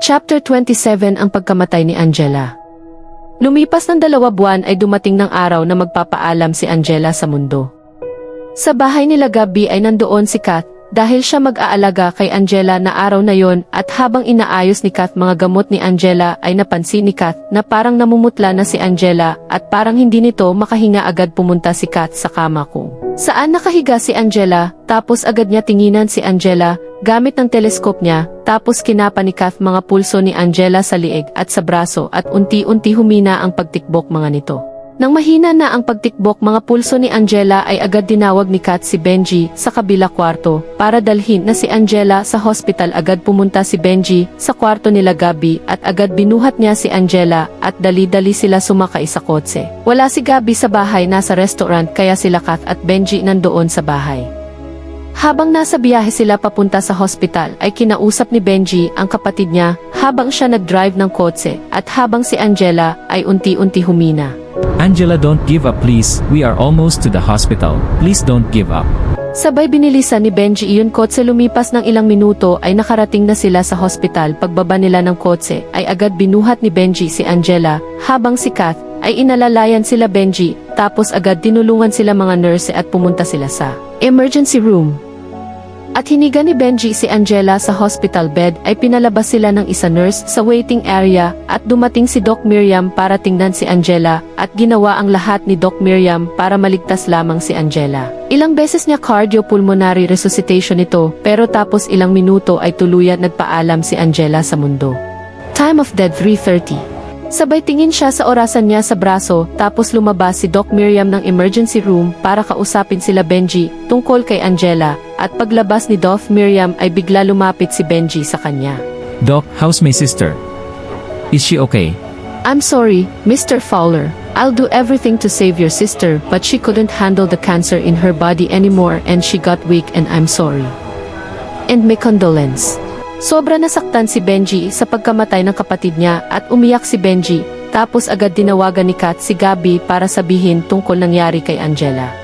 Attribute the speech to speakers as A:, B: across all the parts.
A: Chapter 27 Ang pagkamatay ni Angela. Lumipas ng 2 buwan ay dumating ng araw na magpapaalam si Angela sa mundo. Sa bahay nila Gabby ay nandoon si Kat, dahil siya mag-aalaga kay Angela na araw na yon, at habang inaayos ni Kat mga gamot ni Angela ay napansin ni Kat na parang namumutla na si Angela at parang hindi nito makahinga. Agad pumunta si Kat sa kama kung saan nakahiga si Angela, tapos agad niya tinginan si Angela gamit ng teleskop niya, tapos kinapa ni Kat mga pulso ni Angela sa liig at sa braso at unti-unti humina ang pagtikbok mga nito. Nang mahina na ang pagtikbok mga pulso ni Angela ay agad dinawag ni Kat si Benji sa kabila kwarto para dalhin na si Angela sa hospital. Agad pumunta si Benji sa kwarto nila Gabby at agad binuhat niya si Angela at dali-dali sila sumakay sa kotse. Wala si Gabby sa bahay, nasa restaurant, kaya sila Kat at Benji nandoon sa bahay. Habang nasa biyahe sila papunta sa hospital ay kinausap ni Benji ang kapatid niya habang siya nag-drive ng kotse at habang si Angela ay unti-unti humina.
B: Angela, don't give up please, we are almost to the hospital, please don't give up.
A: Sabay binilisan ni Benji iyon kotse. Lumipas ng ilang minuto ay nakarating na sila sa hospital. Pagbaba nila ng kotse ay agad binuhat ni Benji si Angela habang si Kat ay inalalayan sila Benji, tapos agad tinulungan sila mga nurse at pumunta sila sa emergency room. At hiniga ni Benji si Angela sa hospital bed ay pinalabas sila ng isa nurse sa waiting area at dumating si Doc Miriam para tingnan si Angela at ginawa ang lahat ni Doc Miriam para maligtas lamang si Angela. Ilang beses niya cardiopulmonary resuscitation ito, pero tapos ilang minuto ay tuluyan nagpaalam si Angela sa mundo. Time of death 3:30. Sabay tingin siya sa orasan niya sa braso, tapos lumabas si Doc Miriam ng emergency room para kausapin sila Benji tungkol kay Angela, at paglabas ni Doc Miriam ay bigla lumapit si Benji sa kanya.
B: Doc, how's my sister? Is she okay?
A: I'm sorry, Mr. Fowler. I'll do everything to save your sister, but she couldn't handle the cancer in her body anymore and she got weak, and I'm sorry. And my condolence. Sobra nasaktan si Benji sa pagkamatay ng kapatid niya at umiyak si Benji, tapos agad dinawagan ni Kat si Gabby para sabihin tungkol nangyari kay Angela.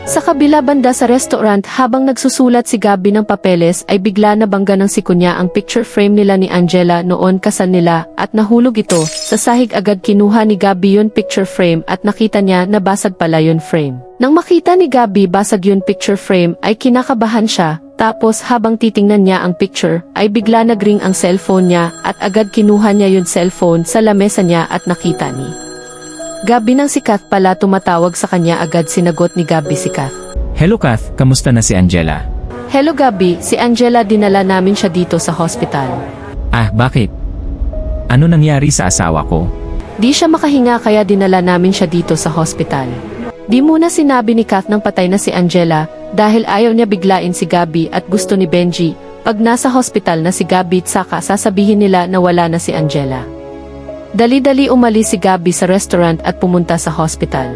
A: Sa kabila banda sa restaurant, habang nagsusulat si Gabby ng papeles ay bigla nabangga ng siko niya ang picture frame nila ni Angela noon kasal nila at nahulog ito sa sahig. Agad kinuha ni Gabby yun picture frame at nakita niya na basag pala yun frame. Nang makita ni Gabby basag yun picture frame ay kinakabahan siya. Tapos habang titingnan niya ang picture, ay bigla nagring ang cellphone niya at agad kinuha niya yung cellphone sa lamesa niya at nakita ni Gabby nang si Kath pala tumatawag sa kanya. Agad sinagot ni Gabby si Kath.
B: Hello Kath, kamusta na si Angela?
A: Hello Gabby, si Angela dinala namin siya dito sa hospital.
B: Ah, bakit? Ano nangyari sa asawa ko?
A: Di siya makahinga kaya dinala namin siya dito sa hospital. Di muna sinabi ni Kath nang patay na si Angela, dahil ayaw niya biglain si Gabby at gusto ni Benji pag nasa hospital na si Gabby tsaka sasabihin nila na wala na si Angela. Dali-dali umalis si Gabby sa restaurant at pumunta sa hospital.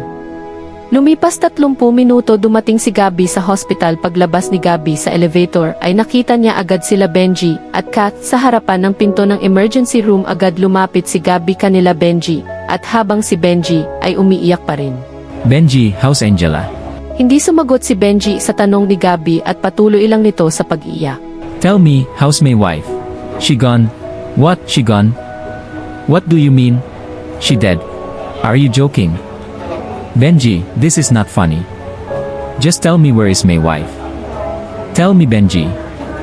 A: Lumipas 30 minuto dumating si Gabby sa hospital. Paglabas ni Gabby sa elevator ay nakita niya agad sila Benji at Kath sa harapan ng pinto ng emergency room. Agad lumapit si Gabby kanila Benji at habang si Benji ay umiiyak pa rin.
B: Benji, how's Angela?
A: Hindi sumagot si Benji sa tanong ni Gabby at patuloy lang nito sa pag-iyak.
B: Tell me, how's my wife? She gone? What, she gone? What do you mean? She dead? Are you joking? Benji, this is not funny. Just tell me, where is my wife? Tell me Benji.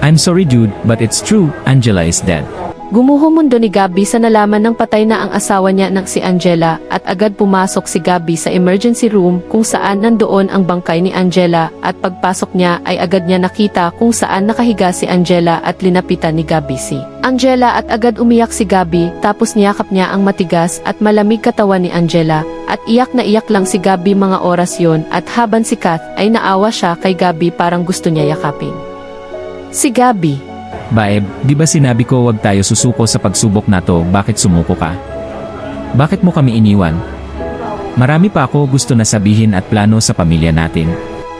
B: I'm sorry dude, but it's true, Angela is dead.
A: Gumuho mundo ni Gabby sa nalaman ng patay na ang asawa niya ng si Angela at agad pumasok si Gabby sa emergency room kung saan nandoon ang bangkay ni Angela at pagpasok niya ay agad niya nakita kung saan nakahiga si Angela at linapitan ni Gabby si Angela at agad umiyak si Gabby, tapos niyakap niya ang matigas at malamig katawan ni Angela at iyak na iyak lang si Gabby mga oras yon. At habang si Kath ay naawa siya kay Gabby, parang gusto niya yakapin si Gabby.
B: Babe, di ba sinabi ko wag tayo susuko sa pagsubok na to, bakit sumuko ka? Bakit mo kami iniwan? Marami pa ako gusto na sabihin at plano sa pamilya natin.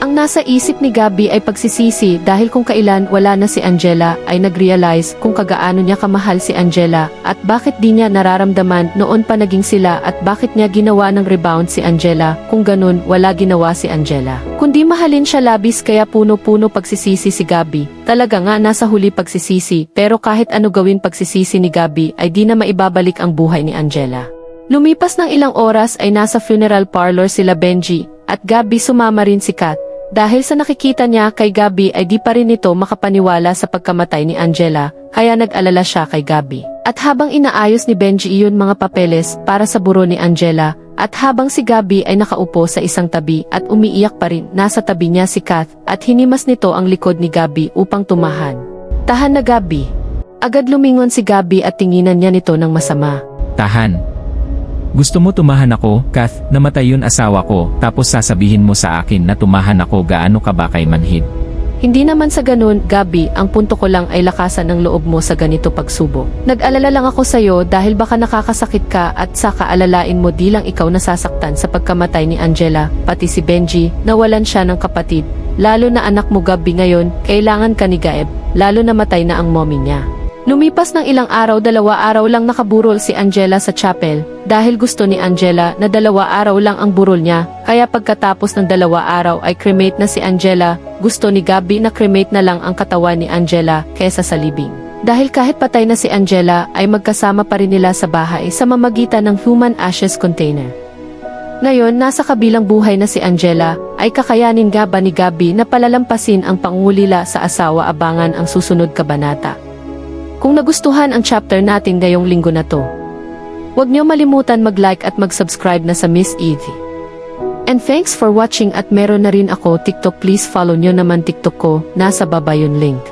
A: Ang nasa isip ni Gabby ay pagsisisi dahil kung kailan wala na si Angela ay nag-realize kung kagaano niya kamahal si Angela at bakit di niya nararamdaman noon pa naging sila at bakit niya ginawa ng rebound si Angela kung ganun wala ginawa si Angela. Kundi mahalin siya labis kaya puno-puno pagsisisi si Gabby. Talaga nga nasa huli pagsisisi pero kahit ano gawin pagsisisi ni Gabby ay di na maibabalik ang buhay ni Angela. Lumipas ng ilang oras ay nasa funeral parlor sila Benji at Gabby sumama rin si Kat. Dahil sa nakikita niya kay Gabby ay di pa rin ito makapaniwala sa pagkamatay ni Angela, kaya nag-alala siya kay Gabby. At habang inaayos ni Benji iyon mga papeles para sa buro ni Angela, at habang si Gabby ay nakaupo sa isang tabi at umiiyak pa rin, nasa tabi niya si Kath at hinimas nito ang likod ni Gabby upang tumahan. Tahan na Gabby. Agad lumingon si Gabby at tinginan niya nito ng masama.
B: Tahan. Gusto mo tumahan ako, Kath, namatay yun asawa ko, tapos sasabihin mo sa akin na tumahan ako gaano ka ba kay manhid?
A: Hindi naman sa ganun, Gabby, ang punto ko lang ay lakasan ng loob mo sa ganito pagsubok. Nag-alala lang ako sa'yo dahil baka nakakasakit ka at sa kaalalain mo di lang ikaw nasasaktan sa pagkamatay ni Angela, pati si Benji, nawalan siya ng kapatid. Lalo na anak mo Gabby ngayon, kailangan ka ni Gaeb, lalo na matay na ang mommy niya. Lumipas ng ilang araw 2 araw lang nakaburol si Angela sa chapel, dahil gusto ni Angela na 2 araw lang ang burol niya, kaya pagkatapos ng 2 araw ay cremate na si Angela, gusto ni Gabby na cremate na lang ang katawan ni Angela kesa sa libing. Dahil kahit patay na si Angela ay magkasama pa rin nila sa bahay sa mamagitan ng human ashes container. Ngayon nasa kabilang buhay na si Angela, ay kakayanin nga ba ni Gabby na palalampasin ang pangungulila sa asawa abangan ang susunod kabanata. Kung nagustuhan ang chapter natin ngayong linggo na to, huwag niyo malimutan mag-like at mag-subscribe na sa Miss Evie. And thanks for watching at meron na rin ako TikTok, please follow niyo naman TikTok ko, nasa baba yung link.